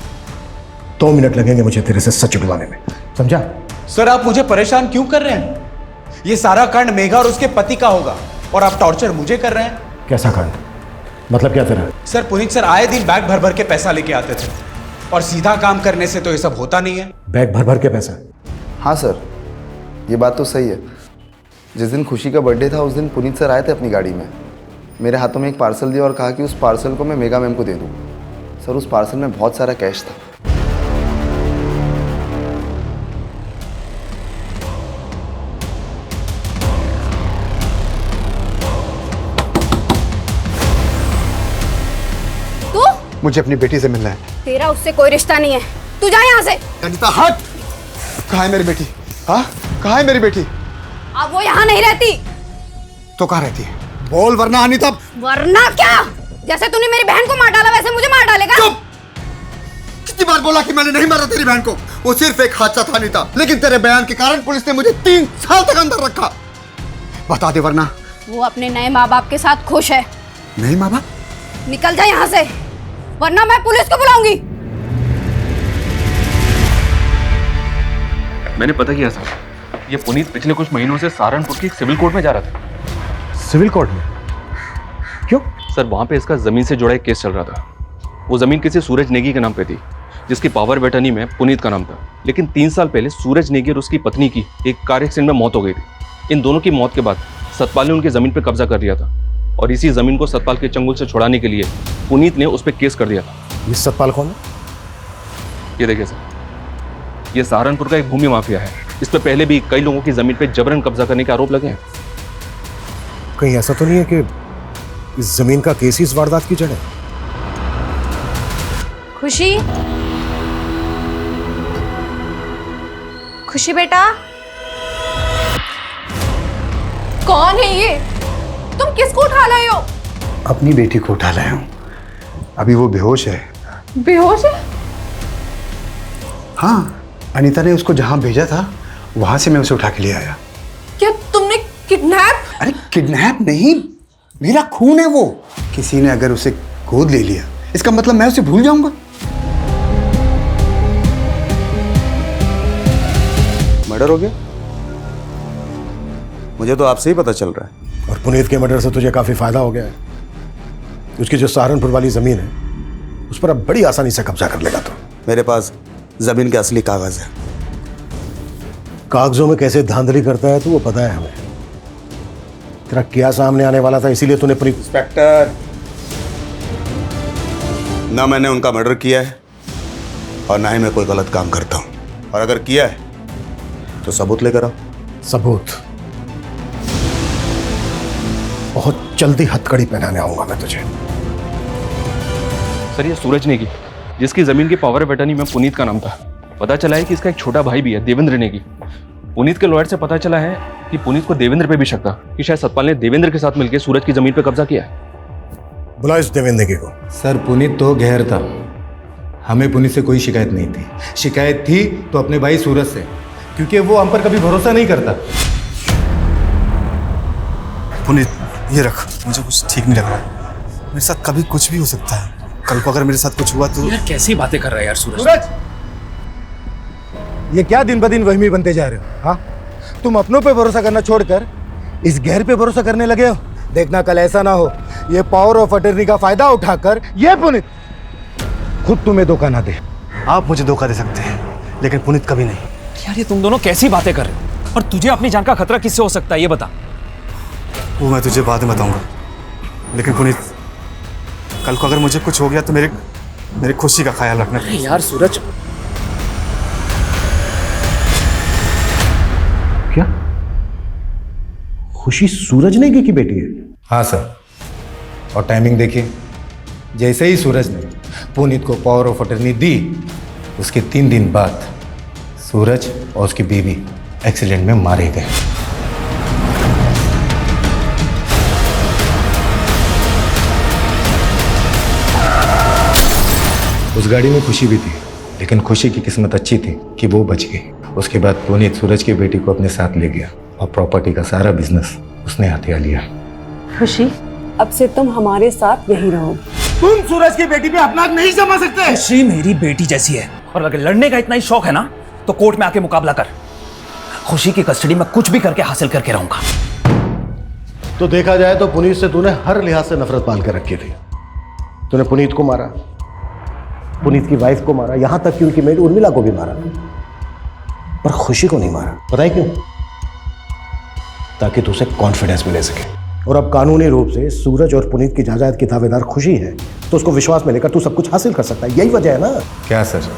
2 मिनट लगेंगे मुझे तेरे से सच उगलवाने में, समझा? सर आप मुझे परेशान क्यों कर रहे हैं? ये सारा कांड मेघा और उसके पति का होगा और आप टॉर्चर मुझे कर रहे हैं। कैसा कांड? मतलब क्या तेरा? सर पुनीत सर आए दिन बैग भर भर के पैसा लेके आते थे और सीधा काम करने से तो ये सब होता नहीं है। बैग भर भर के पैसा? हाँ सर, ये बात तो सही है। जिस दिन खुशी का बर्थडे था उस दिन पुनीत सर आए थे अपनी गाड़ी में, मेरे हाथों में एक पार्सल दिया और कहा कि उस पार्सल को मैं मेघा मैम को दे दूँ। सर उस पार्सल में बहुत सारा कैश था। मुझे अपनी बेटी से मिलना है। तेरा उससे कोई रिश्ता नहीं है, तू जा यहाँ से। अनिता हट! कहाँ है मेरी बेटी? हाँ, कहाँ है मेरी बेटी? अब वो यहाँ नहीं रहती। तो कहाँ रहती है? बोल वरना अनिता। वरना क्या? जैसे तूने मेरी बहन को मार डाला वैसे मुझे मार डालेगा? चुप! कितनी बार बोला कि मैंने नहीं मारा तेरी बहन को? वो सिर्फ एक हादसा था अनिता, लेकिन तेरे बयान के कारण पुलिस ने मुझे 3 साल तक अंदर रखा। बता दे वरना। वो अपने नए माँ बाप के साथ खुश है। नहीं माँ बाप? निकल जा यहाँ से, वरना मैं पुलिस को बुलाऊंगी। मैंने पता किया सर, ये पुनीत पिछले कुछ महीनों से सहारनपुर की सिविल कोर्ट में जा रहा था। सिविल कोर्ट में? क्यों? सर वहां पे इसका जमीन से जुड़ा एक केस चल रहा था। वो जमीन किसी सूरज नेगी के नाम पे थी, जिसकी पावर ऑफ अटर्नी में पुनीत का नाम था। लेकिन 3 साल पहले सूरज नेगी और उसकी पत्नी की एक कार एक्सीडेंट में मौत हो गई थी। इन दोनों की मौत के बाद सतपाल ने उनकी जमीन पर कब्जा कर लिया था और इसी जमीन को सतपाल के चंगुल से छुड़ाने के लिए पुनीत ने उस पर केस कर दिया था। ये सतपाल कौन है? ये देखिए सर, ये सहारनपुर का एक भूमि माफिया है। इस पर पहले भी कई लोगों की जमीन पर जबरन कब्जा करने के आरोप लगे हैं। कहीं ऐसा तो नहीं है कि इस जमीन का केस ही इस वारदात की जड़ है? खुशी, खुशी बेटा। कौन है ये? तुम किसको उठा लाए हो? अपनी बेटी को उठा लाया हूँ। अभी वो बेहोश है। बेहोश है? हाँ, अनीता ने उसको जहाँ भेजा था वहां से मैं उसे उठा के ले आया। क्या तुमने किडनैप? अरे किडनैप नहीं, मेरा खून है वो। किसी ने अगर उसे गोद ले लिया इसका मतलब मैं उसे भूल जाऊंगा? मर्डर हो गया? मुझे तो आपसे ही पता चल रहा है। और पुनीत के मर्डर से तुझे काफी फायदा हो गया है। उसकी जो सहारनपुर वाली जमीन है उस पर अब बड़ी आसानी से कब्जा कर लेगा। तो मेरे पास जमीन के असली कागज है। कागजों में कैसे धांधली करता है तो वो पता है हमें। तेरा क्या सामने आने वाला था, इसीलिए तूने पूरी। इंस्पेक्टर, ना मैंने उनका मर्डर किया है और ना ही मैं कोई गलत काम करता हूं। और अगर किया है तो सबूत लेकर आओ। सबूत? बहुत जल्दी हथकड़ी पहनाने आऊंगा मैं तुझे। सर ये सूरज नेगी, जिसकी जमीन की पावर ऑफ अटर्नी में पुनीत का नाम था, पता चला है कि इसका एक छोटा भाई भी है, देवेंद्र नेगी। पुनीत के लॉयर से पता चला है कि पुनीत को देवेंद्र पे भी शक था कि शायद सतपाल ने देवेंद्र के साथ मिलकर सूरज की जमीन पे कब्जा किया है। बुलाओ इस देवेंद्र को। सर पुनीत तो गैर था, हमें पुनीत से कोई शिकायत नहीं थी। शिकायत थी तो अपने भाई सूरज से, क्योंकि वो हम पर कभी भरोसा नहीं करता। पुनीत ये रख, मुझे कुछ ठीक नहीं लग रहा। मेरे साथ कभी कुछ भी हो सकता है। कल को अगर मेरे साथ कुछ हुआ तो। यार कैसी बातें कर रहा है यार सूरज। सूरज, ये क्या दिन ब दिन वहमी बनते जा रहे हो? हाँ, तुम अपनों पे भरोसा करना छोड़कर इस गैर पे भरोसा करने लगे हो। देखना कल ऐसा ना हो ये पावर ऑफ अटर्नी का फायदा उठाकर ये पुनीत खुद तुम्हें धोखा ना दे। आप मुझे धोखा दे सकते हैं, लेकिन पुनीत कभी नहीं। यार ये तुम दोनों कैसी बातें कर रहे हो? और तुझे अपनी जान का खतरा किससे हो सकता है ये बता। वो मैं तुझे बाद में बताऊंगा, लेकिन पुनीत कल को अगर मुझे कुछ हो गया तो मेरी खुशी का ख्याल रखना। यार सूरज, क्या खुशी सूरज नेगी की बेटी है? हाँ सर, और टाइमिंग देखिए, जैसे ही सूरज ने पुनीत को पावर ऑफ अटर्नी दी उसके 3 दिन बाद सूरज और उसकी बीवी एक्सीडेंट में मारे गए। उस गाड़ी में खुशी भी थी, लेकिन खुशी की किस्मत अच्छी थी कि वो बच गई। उसके बाद पुनीत सूरज की बेटी को अपने साथ ले गया और प्रॉपर्टी का सारा बिजनेस उसने हथिया लिया। खुशी, अब से तुम हमारे साथ यहीं रहो। तुम सूरज की बेटी पे अपना नहीं जमा सकते। खुशी मेरी बेटी जैसी है, और अगर लड़ने का इतना ही शौक है ना तो कोर्ट में आके मुकाबला कर। खुशी की कस्टडी में कुछ भी करके हासिल करके रहूंगा। तो देखा जाए तो पुनीत से तूने हर लिहाज से नफरत पाल कर रखी थी। तूने पुनीत को मारा, पुनीत की वाइफ को मारा, यहां तक कि उनकी मेड उर्मिला को भी मारा, पर खुशी को नहीं मारा। पता है क्यों? ताकि तुझे कॉन्फिडेंस मिले सके। और अब कानूनी रूप से सूरज और पुनीत की जायदाद की दावेदार खुशी है, तो उसको विश्वास में लेकर तू सब कुछ हासिल कर सकता है। यही वजह है ना। क्या सर,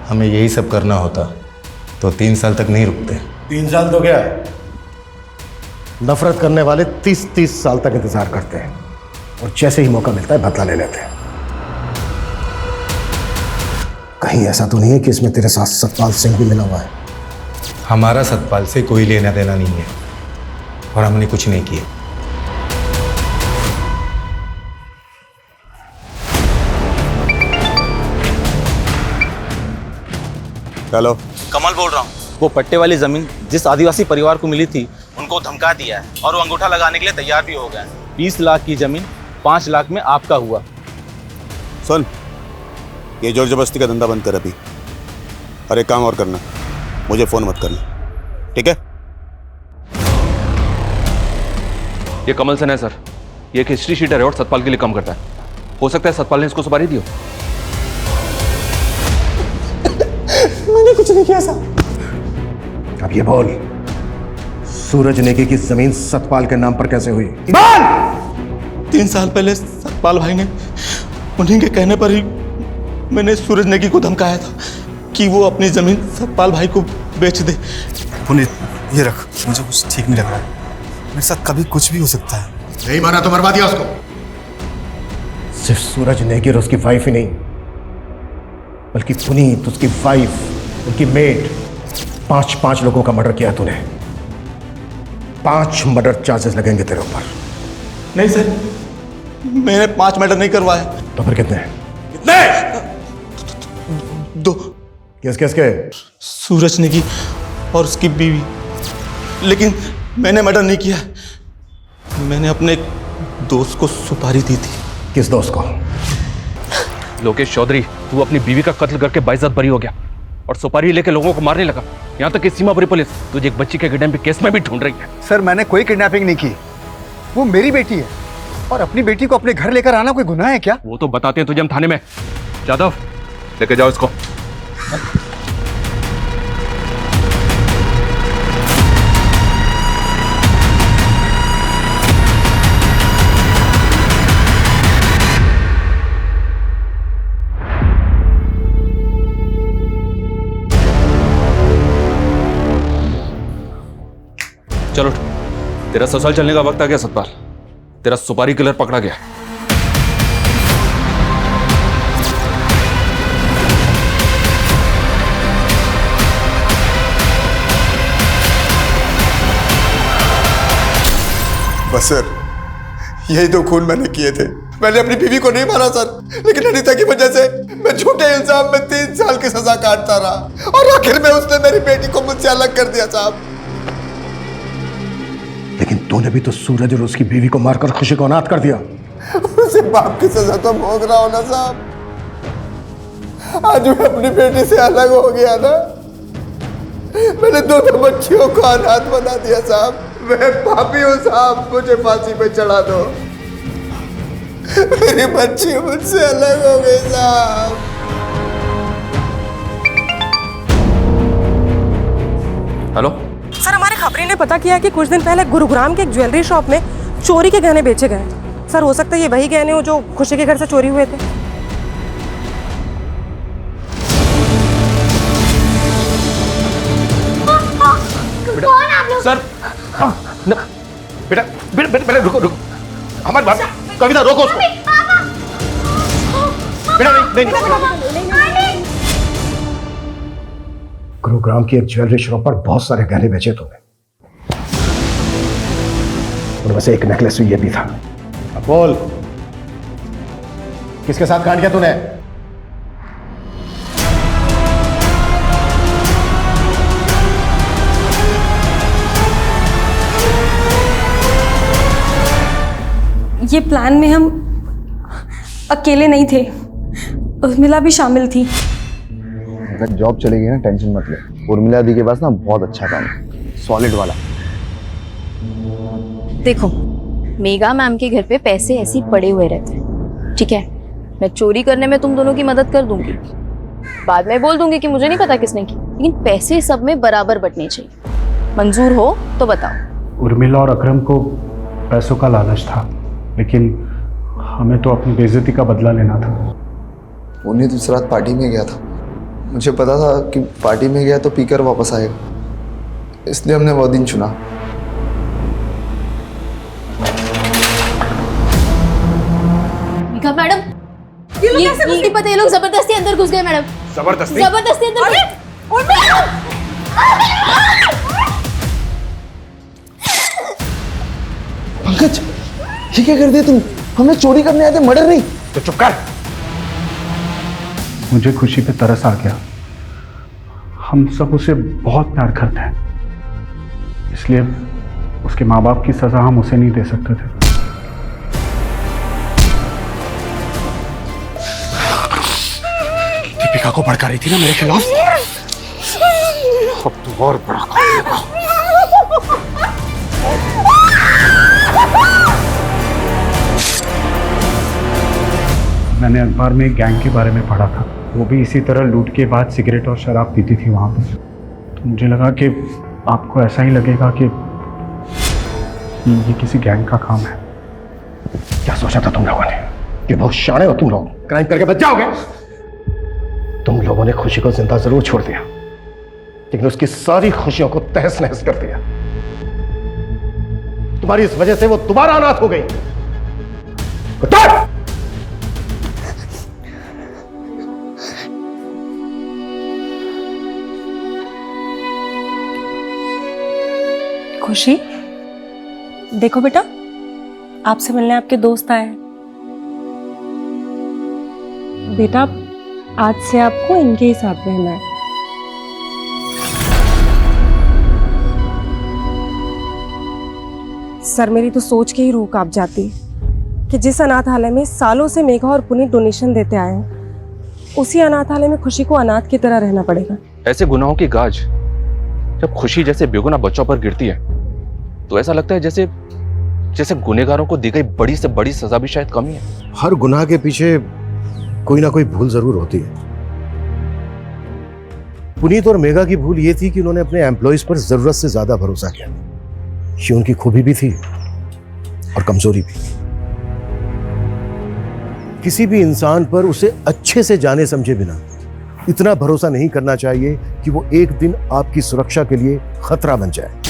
हमें यही सब करना होता तो 3 साल तक नहीं रुकते। 3 साल तो क्या है, नफरत करने वाले 30-30 साल तक इंतजार करते हैं, और जैसे ही मौका मिलता है बदला ले लेते हैं। कहीं ऐसा तो नहीं है कि इसमें तेरे साथ सतपाल सिंह भी मिला हुआ है? हमारा सतपाल से कोई लेना देना नहीं है, और हमने कुछ नहीं किया। हेलो, कमल बोल रहा हूँ। वो पट्टे वाली जमीन जिस आदिवासी परिवार को मिली थी उनको धमका दिया है, और वो अंगूठा लगाने के लिए तैयार भी हो गए हैं। 20 लाख की जमीन 5 लाख में आपका हुआ। सुन, ये जोर जबरदस्ती का धंधा बंद कर अभी, और एक काम और करना, मुझे फोन मत करना, ठीक है? ये कमल सेन है सर, ये एक हिस्ट्री शीटर है और सतपाल के लिए काम करता है। हो सकता है सतपाल ने इसको सुपारी दी हो। मैंने कुछ नहीं किया साहब। अब ये बोल, सूरज नेगी की जमीन सतपाल के नाम पर कैसे हुई? 3 साल पहले सतपाल भाई ने, उन्हीं के कहने पर ही मैंने सूरज नेगी को धमकाया था कि वो अपनी जमीन सतपाल भाई को बेच दे। पुनीत ये रख, मुझे कुछ ठीक नहीं लग रहा है। मेरे साथ कभी कुछ भी हो सकता है। नहीं माना तो मरवा दिया उसको। सिर्फ सूरज नेगी और उसकी वाइफ ही नहीं, बल्कि पुनीत, उसकी वाइफ, उनकी मेड, 5 लोगों का मर्डर किया तूने। 5 मर्डर चार्जेस लगेंगे तेरे ऊपर। नहीं सर, मैंने 5 मर्डर नहीं करवाए। तो फिर कितने? कितने? 2। किसके? सूरज नेगी और उसकी बीवी। लेकिन मैंने मर्डर नहीं किया, मैंने अपने दोस्त को सुपारी दी थी। किस दोस्त को? लोकेश चौधरी, तू अपनी बीवी का कत्ल करके बाइज्जत बरी हो गया और सुपारी लेके लोगों को मारने लगा। यहाँ तक कि सीमापुरी पुलिस तुझे एक बच्ची के किडनैपिंग केस में भी ढूंढ रही है। सर, मैंने कोई किडनैपिंग नहीं की, वो मेरी बेटी है, और अपनी बेटी को अपने घर लेकर आना कोई गुनाह है क्या? वो तो बताते हैं तुझे हम थाने में। जादव, लेके जाओ इसको। चलो, तेरा ससुराल चलने का वक्त आ गया सतपाल। तेरा सुपारी किलर पकड़ा गया। बस सर, यही 2 खून मैंने किए थे। मैंने अपनी बीवी को नहीं मारा सर, लेकिन अनीता की वजह से मैं झूठे इल्जाम में 3 साल की सजा काटता रहा और आखिर में उसने मेरी बेटी को मुझसे अलग कर दिया साहब। लेकिन तूने भी तो सूरज और उसकी बीवी को मारकर खुशी को अनाथ कर दिया। उसे बाप की सजा तो भोग रहा हूं ना साहब। आज मैं अपनी बेटी से अलग हो गया ना, मैंने 2 बच्चियों को अनाथ बना दिया साहब। मैं पापी हूं साहब, मुझे फांसी पे चढ़ा दो। मेरी बच्ची मुझसे अलग हो गई साहब। हेलो सर, हमारे खबरी ने पता किया कि कुछ दिन पहले गुरुग्राम के एक ज्वेलरी शॉप में चोरी के गहने बेचे गए। सर, हो सकता है ये वही गहने हो जो खुशी के घर से चोरी हुए थे। कौन आप लोग? सर बेटा बेटा बेटा रुको रुको, हमारी बात, कविता रोको उसको। बेटा नहीं। गुरुग्राम की एक ज्वेलरी शॉप पर बहुत सारे गहने बेचे तुमने, उनमें से एक नेकलेस ये भी था। अब बोल, किसके साथ कांड किया तूने? ये प्लान में हम अकेले नहीं थे, उर्मिला भी शामिल थी। अगर जॉब चलेगी ना, टेंशन मत ले। उर्मिला दी के पास ना बहुत अच्छा काम है, सॉलिड वाला। देखो, मेघा मैम के घर पे पैसे ऐसे ही पड़े हुए रहते हैं, ठीक है? मैं चोरी करने में तुम दोनों की मदद कर दूंगी, बाद में बोल दूंगी कि मुझे नहीं पता किसने की, लेकिन पैसे सब में बराबर बंटने चाहिए। मंजूर हो तो बताओ। उर्मिला और अकरम को पैसों का लालच था, लेकिन हमें तो अपनी बेइज्जती का बदला लेना था। उन्हें तो इस रात पार्टी में गया था, मुझे पता था कि पार्टी में गया तो पीकर वापस आएगा, इसलिए हमने वो दिन चुना। मैडम, ये पता है, ये लोग जबरदस्ती अंदर घुस गए मैडम। जबरदस्ती अंदर पंकज, ये क्या कर दिया तुम? हमें चोरी करने आए थे, मर्डर नहीं। तो चुप कर। मुझे खुशी पे तरस आ गया। हम सब उसे बहुत प्यार करते हैं, इसलिए उसके माँ बाप की सजा हम उसे नहीं दे सकते थे। दीपिका को भड़का रही थी ना मेरे खिलाफ, अब तू और बड़ा करेगा। मैंने अखबार में एक गैंग के बारे में पढ़ा था, वो भी इसी तरह लूट के बाद सिगरेट और शराब पीती थी वहाँ पर। तो मुझे लगा कि आपको ऐसा ही लगेगा कि ये किसी गैंग का काम है। क्या सोचा था तुम लोगों ने कि बहुत शाणे हो तुम लोग, क्राइम करके बच जाओगे? तुम लोगों ने खुशी को जिंदा जरूर छोड़ दिया, लेकिन उसकी सारी खुशियों को तहस नहस कर दिया। तुम्हारी इस वजह से वो दोबारा अनाथ हो गई। खुशी, देखो बेटा, आपसे मिलने आपके दोस्त आए हैं। बेटा, आज से आपको इनके ही साथ रहना है। सर, मेरी तो सोच के ही रूह कांप जाती कि जिस अनाथालय में सालों से मेघा और पुनीत डोनेशन देते आए हैं, उसी अनाथालय में खुशी को अनाथ की तरह रहना पड़ेगा। ऐसे गुनाहों की गाज जब खुशी जैसे बेगुनाह बच्चों पर गिरती है तो ऐसा लगता है जैसे जैसे गुनहगारों को दी गई बड़ी से बड़ी सजा भी शायद कम ही है। हर गुनाह के पीछे कोई ना कोई भूल जरूर होती है। पुनीत और मेघा की भूल ये थी कि उन्होंने अपने एम्प्लॉइज पर जरूरत से ज्यादा भरोसा किया। ये उनकी खूबी भी थी और कमजोरी भी। किसी भी इंसान पर उसे अच्छे से जाने समझे बिना इतना भरोसा नहीं करना चाहिए कि वो एक दिन आपकी सुरक्षा के लिए खतरा बन जाए।